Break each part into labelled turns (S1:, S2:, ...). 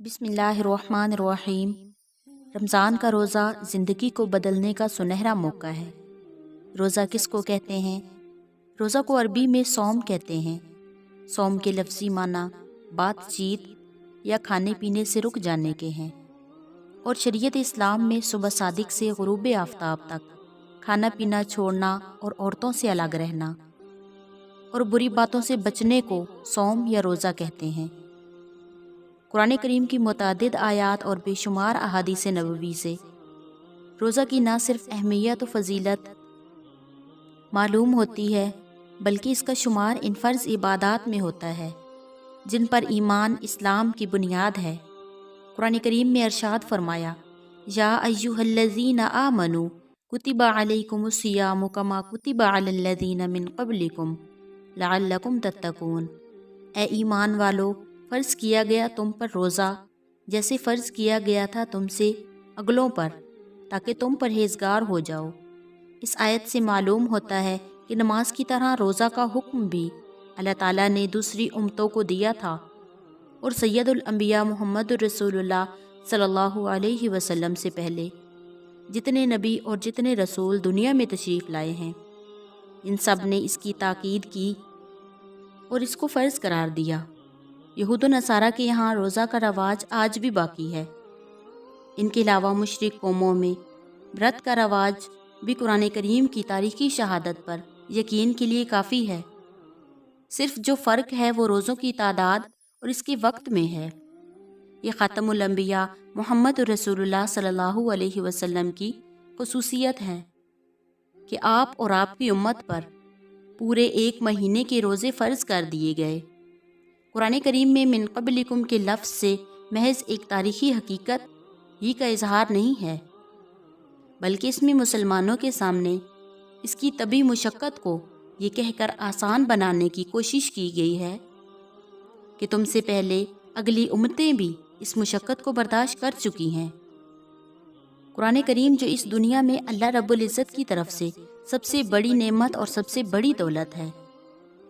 S1: بسم اللہ الرحمن الرحیم۔ رمضان کا روزہ زندگی کو بدلنے کا سنہرا موقع ہے۔ روزہ کس کو کہتے ہیں؟ روزہ کو عربی میں صوم کہتے ہیں۔ صوم کے لفظی معنی بات چیت یا کھانے پینے سے رک جانے کے ہیں، اور شریعت اسلام میں صبح صادق سے غروب آفتاب تک کھانا پینا چھوڑنا اور عورتوں سے الگ رہنا اور بری باتوں سے بچنے کو صوم یا روزہ کہتے ہیں۔ قرآن کریم کی متعدد آیات اور بے شمار احادیث نبوی سے روزہ کی نہ صرف اہمیت و فضیلت معلوم ہوتی ہے، بلکہ اس کا شمار ان فرض عبادات میں ہوتا ہے جن پر ایمان اسلام کی بنیاد ہے۔ قرآن کریم میں ارشاد فرمایا، یا ایھا الذین آمنوا کتب علیکم الصیام کما کتب علی الذین من قبلکم لعلکم تتقون۔ اے ایمان والو، فرض کیا گیا تم پر روزہ جیسے فرض کیا گیا تھا تم سے اگلوں پر، تاکہ تم پرہیزگار ہو جاؤ۔ اس آیت سے معلوم ہوتا ہے کہ نماز کی طرح روزہ کا حکم بھی اللہ تعالیٰ نے دوسری امتوں کو دیا تھا، اور سید الانبیاء محمد الرسول اللہ صلی اللہ علیہ وسلم سے پہلے جتنے نبی اور جتنے رسول دنیا میں تشریف لائے ہیں، ان سب نے اس کی تاکید کی اور اس کو فرض قرار دیا۔ یہود و نصارہ کے یہاں روزہ کا رواج آج بھی باقی ہے۔ ان کے علاوہ مشرک قوموں میں برت کا رواج بھی قرآن کریم کی تاریخی شہادت پر یقین کے لیے کافی ہے۔ صرف جو فرق ہے وہ روزوں کی تعداد اور اس کے وقت میں ہے۔ یہ خاتم الانبیاء محمد رسول اللہ صلی اللہ علیہ وسلم کی خصوصیت ہے کہ آپ اور آپ کی امت پر پورے ایک مہینے کے روزے فرض کر دیے گئے۔ قرآن کریم میں من قبلکم کے لفظ سے محض ایک تاریخی حقیقت ہی کا اظہار نہیں ہے، بلکہ اس میں مسلمانوں کے سامنے اس کی طبی مشقت کو یہ کہہ کر آسان بنانے کی کوشش کی گئی ہے کہ تم سے پہلے اگلی امتیں بھی اس مشقت کو برداشت کر چکی ہیں۔ قرآن کریم جو اس دنیا میں اللہ رب العزت کی طرف سے سب سے بڑی نعمت اور سب سے بڑی دولت ہے،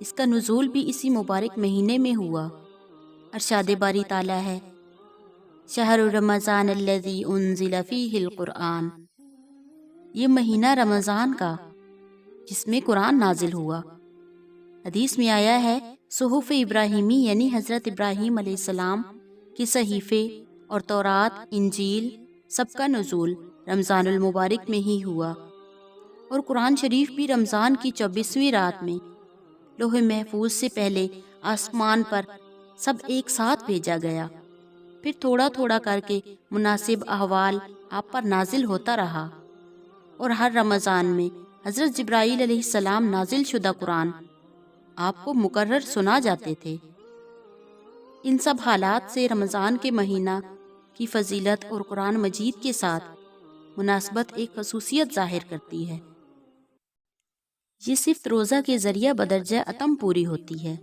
S1: اس کا نزول بھی اسی مبارک مہینے میں ہوا۔ ارشاد باری تعالیٰ ہے، شہر رمضان الذی انزل فیہ القرآن، یہ مہینہ رمضان کا جس میں قرآن نازل ہوا۔ حدیث میں آیا ہے، صحف ابراہیمی یعنی حضرت ابراہیم علیہ السلام کے صحیفے اور تورات، انجیل سب کا نزول رمضان المبارک میں ہی ہوا، اور قرآن شریف بھی رمضان کی 24ویں رات میں لوح محفوظ سے پہلے آسمان پر سب ایک ساتھ بھیجا گیا، پھر تھوڑا تھوڑا کر کے مناسب احوال آپ پر نازل ہوتا رہا، اور ہر رمضان میں حضرت جبرائیل علیہ السلام نازل شدہ قرآن آپ کو مکرر سنا جاتے تھے۔ ان سب حالات سے رمضان کے مہینہ کی فضیلت اور قرآن مجید کے ساتھ مناسبت ایک خصوصیت ظاہر کرتی ہے۔ یہ صرف روزہ کے ذریعہ بدرجہ اتم پوری ہوتی ہے۔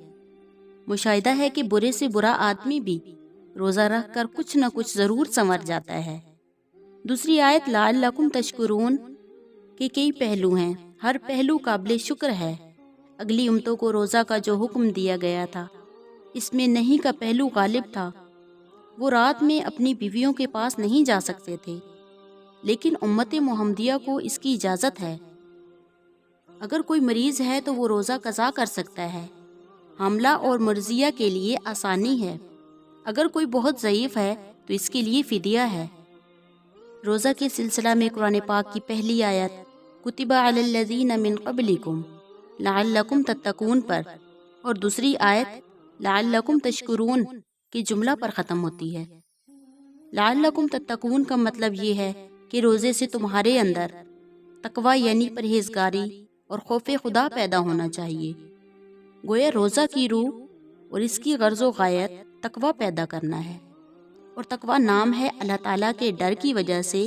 S1: مشاہدہ ہے کہ برے سے برا آدمی بھی روزہ رکھ کر کچھ نہ کچھ ضرور سنور جاتا ہے۔ دوسری آیت لعلکم تشکرون کے کئی پہلو ہیں، ہر پہلو قابل شکر ہے۔ اگلی امتوں کو روزہ کا جو حکم دیا گیا تھا، اس میں نہیں کا پہلو غالب تھا۔ وہ رات میں اپنی بیویوں کے پاس نہیں جا سکتے تھے، لیکن امت محمدیہ کو اس کی اجازت ہے۔ اگر کوئی مریض ہے تو وہ روزہ قضا کر سکتا ہے۔ حاملہ اور مرضیہ کے لیے آسانی ہے۔ اگر کوئی بہت ضعیف ہے تو اس کے لیے فدیہ ہے۔ روزہ کے سلسلہ میں قرآن پاک کی پہلی آیت کتب علی الذین من قبلکم لعلکم تتقون پر اور دوسری آیت لعلکم تشکرون کے جملہ پر ختم ہوتی ہے۔ لعلکم تتقون کا مطلب یہ ہے کہ روزے سے تمہارے اندر تقوی یعنی پرہیزگاری اور خوف خدا پیدا ہونا چاہیے۔ گویا روزہ کی روح اور اس کی غرض و غایت تقوی پیدا کرنا ہے، اور تقوی نام ہے اللہ تعالیٰ کے ڈر کی وجہ سے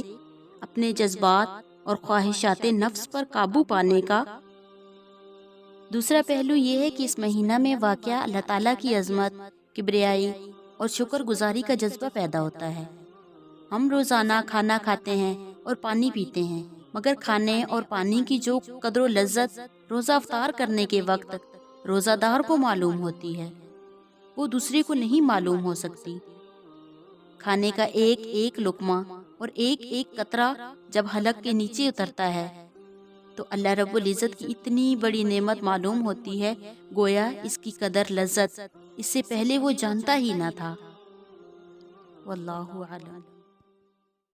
S1: اپنے جذبات اور خواہشات نفس پر قابو پانے کا۔ دوسرا پہلو یہ ہے کہ اس مہینہ میں واقعہ اللہ تعالیٰ کی عظمت، کبریائی اور شکر گزاری کا جذبہ پیدا ہوتا ہے۔ ہم روزانہ کھانا کھاتے ہیں اور پانی پیتے ہیں، مگر کھانے اور پانی کی جو قدر و لذت روزہ افطار کرنے کے وقت روزہ دار کو معلوم ہوتی ہے، وہ دوسرے کو نہیں معلوم ہو سکتی۔ کھانے کا ایک ایک لقمہ اور ایک ایک قطرہ جب حلق کے نیچے اترتا ہے تو اللہ رب العزت کی اتنی بڑی نعمت معلوم ہوتی ہے، گویا اس کی قدر لذت اس سے پہلے وہ جانتا ہی نہ تھا۔ واللہ اعلم۔